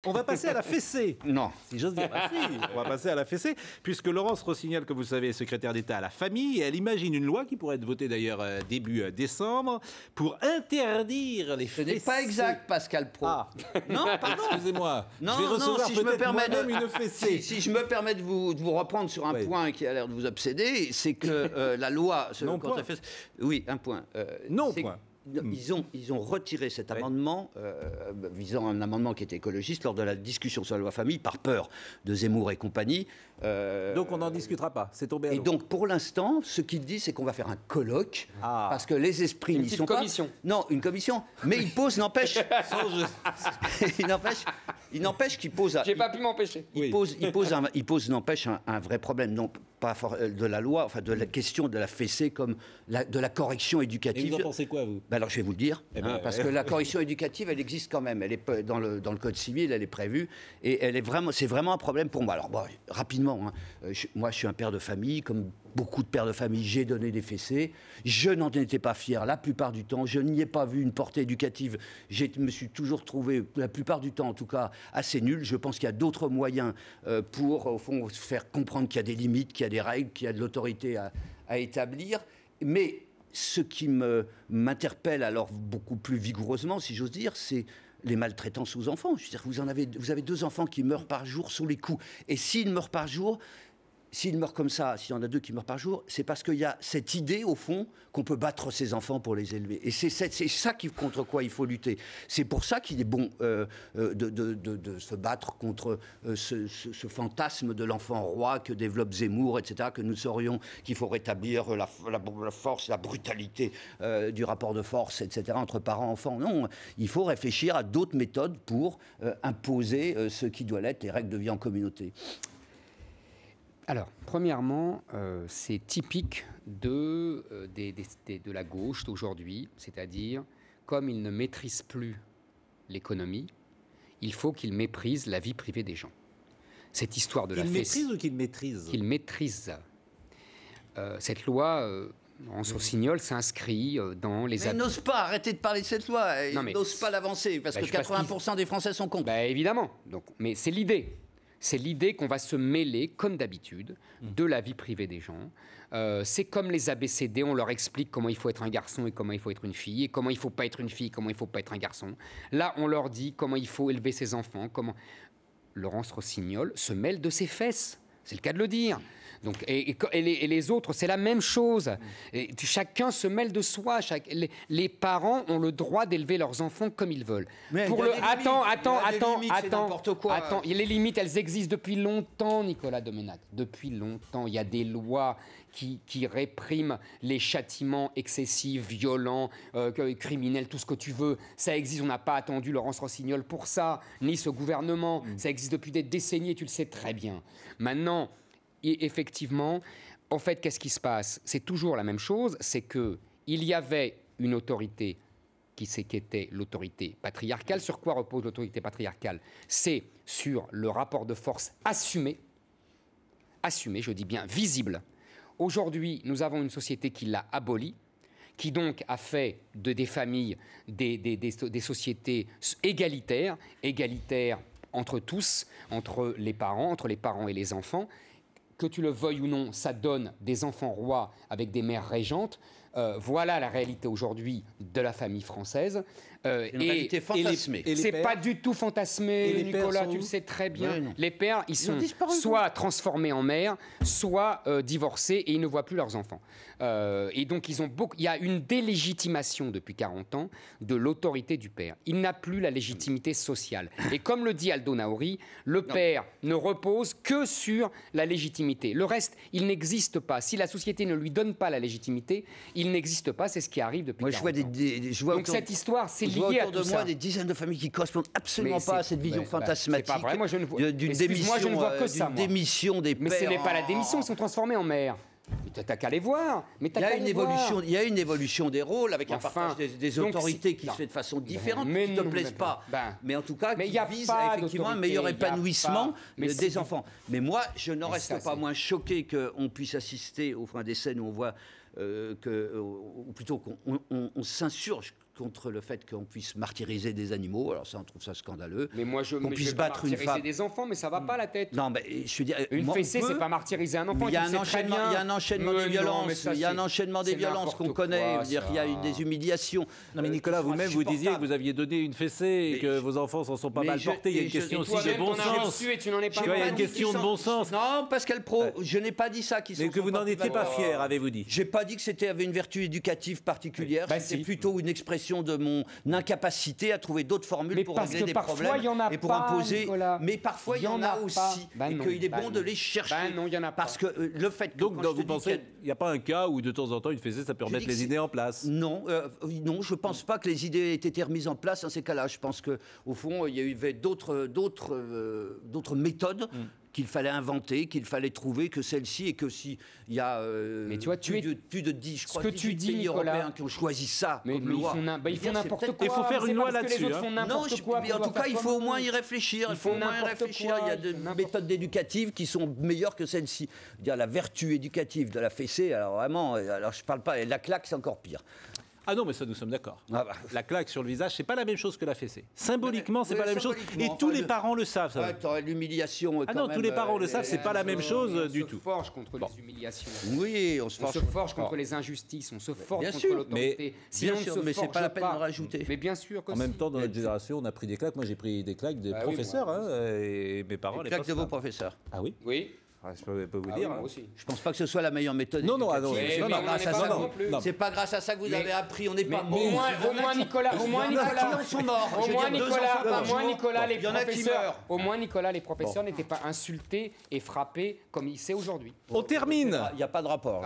On va passer à la fessée. Non. Si j'ose dire. Ah, si, on va passer à la fessée, puisque Laurence Rossignol, que vous savez, est secrétaire d'État à la famille, et elle imagine une loi qui pourrait être votée d'ailleurs début décembre pour interdire les fessées. Ce n'est pas exact, Pascal Pro. Ah. Non, pardon. Excusez-moi. Non, je vais recevoir si je me permets une fessée. Si je me permets de vous reprendre sur un point qui a l'air de vous obséder, c'est que la loi... Oui, un point. Non, point. Ils ont retiré cet amendement visant un amendement qui était écologiste lors de la discussion sur la loi famille par peur de Zemmour et compagnie. Donc on n'en discutera pas, c'est tombé à l'eau. Et donc pour l'instant, ce qu'il dit, c'est qu'on va faire un colloque parce que les esprits n'y sont pas. Une commission. Non, une commission. Mais il pose, n'empêche. Il n'empêche qu'il pose. J'ai pas pu m'empêcher. Il pose, n'empêche, un vrai problème. Non, pas de la loi, enfin de la question de la fessée comme de la correction éducative. Et vous en pensez quoi, vous? Ben alors je vais vous le dire, parce que la correction éducative, elle existe quand même. Elle est dans le code civil, elle est prévue, et c'est vraiment un problème pour moi. Alors bon, rapidement, moi je suis un père de famille, comme beaucoup de pères de famille, j'ai donné des fessées. Je n'en étais pas fier la plupart du temps. Je n'y ai pas vu une portée éducative. Je me suis toujours trouvé, la plupart du temps en tout cas, assez nul. Je pense qu'il y a d'autres moyens pour, au fond, faire comprendre qu'il y a des limites, qu'il y a des règles, qu'il y a de l'autorité à établir. Mais ce qui m'interpelle alors beaucoup plus vigoureusement, si j'ose dire, c'est les maltraitances aux enfants. Je veux dire, vous avez 2 enfants qui meurent par jour sous les coups. Et s'ils meurent par jour... S'il meurt comme ça, s'il y en a 2 qui meurent par jour, c'est parce qu'il y a cette idée, au fond, qu'on peut battre ses enfants pour les élever. Et c'est ça contre quoi il faut lutter. C'est pour ça qu'il est bon de se battre contre ce fantasme de l'enfant roi que développe Zemmour, etc., que nous saurions qu'il faut rétablir la force, la brutalité du rapport de force, etc., entre parents-enfants. Non, il faut réfléchir à d'autres méthodes pour imposer ce qui doit l'être, les règles de vie en communauté. Alors, premièrement, c'est typique de la gauche d'aujourd'hui, c'est-à-dire, comme ils ne maîtrisent plus l'économie, il faut qu'ils méprisent la vie privée des gens. Cette histoire de la fessée... Qu'ils maîtrisent ou qu'ils maîtrisent? Qu'ils maîtrisent. Cette loi... Laurence Rossignol s'inscrit dans les... Mais n'ose pas, arrêtez de parler de cette loi, n'ose pas l'avancer, parce que 80% des Français sont contre. Évidemment, mais c'est l'idée. C'est l'idée qu'on va se mêler, comme d'habitude, de la vie privée des gens. C'est comme les ABCD, on leur explique comment il faut être un garçon et comment il faut être une fille, et comment il ne faut pas être une fille, comment il ne faut pas être un garçon. Là, on leur dit comment il faut élever ses enfants. Laurence Rossignol se mêle de ses fesses. C'est le cas de le dire. Donc, et les autres, c'est la même chose. Et chacun se mêle de soi. Les parents ont le droit d'élever leurs enfants comme ils veulent. Attends. Les limites, elles existent depuis longtemps, Nicolas Domenach. Depuis longtemps, il y a des lois qui répriment les châtiments excessifs, violents, criminels, tout ce que tu veux. Ça existe. On n'a pas attendu Laurence Rossignol pour ça, ni ce gouvernement. Ça existe depuis des décennies, et tu le sais très bien. Maintenant, et effectivement, en fait, qu'est-ce qui se passe? C'est toujours la même chose, c'est qu'il y avait une autorité qui était l'autorité patriarcale. Sur quoi repose l'autorité patriarcale? C'est sur le rapport de force assumé, je dis bien visible. Aujourd'hui, nous avons une société qui l'a aboli, qui donc a fait des familles des sociétés égalitaires entre tous, entre les parents et les enfants. Que tu le veuilles ou non, ça donne des enfants rois avec des mères régentes. Voilà la réalité aujourd'hui de la famille française. Une réalité fantasmée. C'est pas du tout fantasmé, Nicolas, tu le sais très bien. Ouais, les pères, ils sont soit transformés en mères, soit divorcés et ils ne voient plus leurs enfants. Et donc, il y a une délégitimation depuis 40 ans de l'autorité du père. Il n'a plus la légitimité sociale. Et comme le dit Aldo Naori, le père ne repose que sur la légitimité. Le reste, il n'existe pas. Si la société ne lui donne pas la légitimité, il n'existe pas, c'est ce qui arrive depuis 40 ans. Donc cette histoire, c'est lié à tout ça. Je vois autour de moi des dizaines de familles qui ne correspondent absolument pas à cette vision fantasmatique. C'est pas vrai, moi je ne vois, d'une démission des pères. Mais ce n'est pas la démission, ils sont transformés en mères. Mais t'as qu'à les voir. Mais il y a une évolution des rôles avec un partage des autorités qui se fait de façon différente, qui ne te plaisent pas. Mais en tout cas, qui vise effectivement un meilleur épanouissement des enfants. Mais moi, je n'en reste pas moins choqué qu'on puisse assister aux des scènes où on voit ou plutôt qu'on s'insurge contre le fait qu'on puisse martyriser des animaux. Alors ça, on trouve ça scandaleux. Mais moi, je Qu'on puisse vais battre une martyriser femme. des enfants, mais ça va pas la tête. Non, mais je veux dire, Une moi, fessée, on peut- c'est pas martyriser un enfant. Il y a tu le un sais très enchaînement, bien. il y a un enchaînement Mais des non, violences. mais ça, Il y a un c'est- enchaînement des c'est violences qu'on n'importe connaît. quoi, Je veux dire, il y a eu ça. des humiliations. Non mais Nicolas, qui sont vous-même vous disiez que insupportables. vous aviez donné une fessée et Mais que je- vos enfants s'en sont pas mais mal je- portés. Il y a et une je- question et aussi Toi-même, de bon t'en as sens. reçu et tu n'en es pas. Tu vois, il y a une pas dit question qu'ils de sont- bon sens. Non, Pascal Pro, je n'ai pas dit ça. Mais que vous n'en étiez pas fier, avez-vous dit. J'ai pas dit que c'était avait une vertu éducative particulière. Bah, C'était si. plutôt une expression de mon incapacité à trouver d'autres formules Mais pour parce régler que des parfois, problèmes il y en a et pour pas, imposer. Nicolas. Mais parfois il y en a pas. aussi Bah et non, qu'il est bah bon de non. les chercher. Bah non, il y en a pas. Parce que le fait que Donc quand je te vous dis pensez qu'il qu'il n'y a pas un cas où de temps en temps une fessée ça peut remettre dis que les c'est- idées en place. non, non, je pense pas que les idées aient été remises en place dans ces cas-là. Je pense que au fond, il y avait d'autres méthodes qu'il fallait inventer, qu'il fallait trouver que celle-ci et que si il y a Mais tu vois, plus de 10, je crois, que tu 18 dis, pays Nicolas, européens qui ont choisi ça Mais comme ils loi. font Je veux dire, c'est n'importe peut-être- quoi. Il faut faire c'est une pas loi parce que les là-dessus, autres hein. font Non, n'importe quoi. mais en qu'on tout doit cas, il faire faut au comme moins eux. y réfléchir. Ils Il faut au font moins y n'importe réfléchir. quoi, Il y a ils des font n'importe méthodes éducatives qui sont meilleures que celle-ci. Dire la vertu éducative de la fessée, alors vraiment, alors je parle pas. La claque, c'est encore pire. Ah non, mais ça nous sommes d'accord. Ah bah. La claque sur le visage, c'est pas la même chose que la fessée. Symboliquement, c'est Oui, pas la même chose. symboliquement, Et enfin, tous les parents le savent. Ça. Ouais, t'aurais l'humiliation. Ah non, tous les parents le savent, c'est pas la même chose du On tout. se forge contre les humiliations. Oui, on se On forge. se forge contre les injustices, on se forge Bien contre sûr, l'autorité. mais- Sinon, bien on sûr, se mais c'est forge pas la peine de rajouter. Mais bien sûr que En si. même temps, dans notre génération, on a pris des claques. Moi, j'ai pris des claques des Bah oui, professeurs, moi, hein, et mes parents les Claque de vos posent pas. professeurs. Ah oui, Oui. ah, je peux vous Ah oui, dire. moi hein. aussi. Je pense pas que ce soit la meilleure méthode. Non, non, ah non, éducative. mais C'est pas on grâce n'en est à pas ça. là non plus. Non. C'est pas grâce à ça que vous Mais- avez appris. On n'est Mais pas au morts. moins Nicolas, Il y en a qui en sont morts. Je Au veux moins dire, 2 Nicolas, enfants par jour. les Il y en a qui professeurs, meurent. au moins Nicolas, les professeurs n'étaient pas insultés et frappés comme il sait aujourd'hui. On termine. Il n'y a pas de rapport.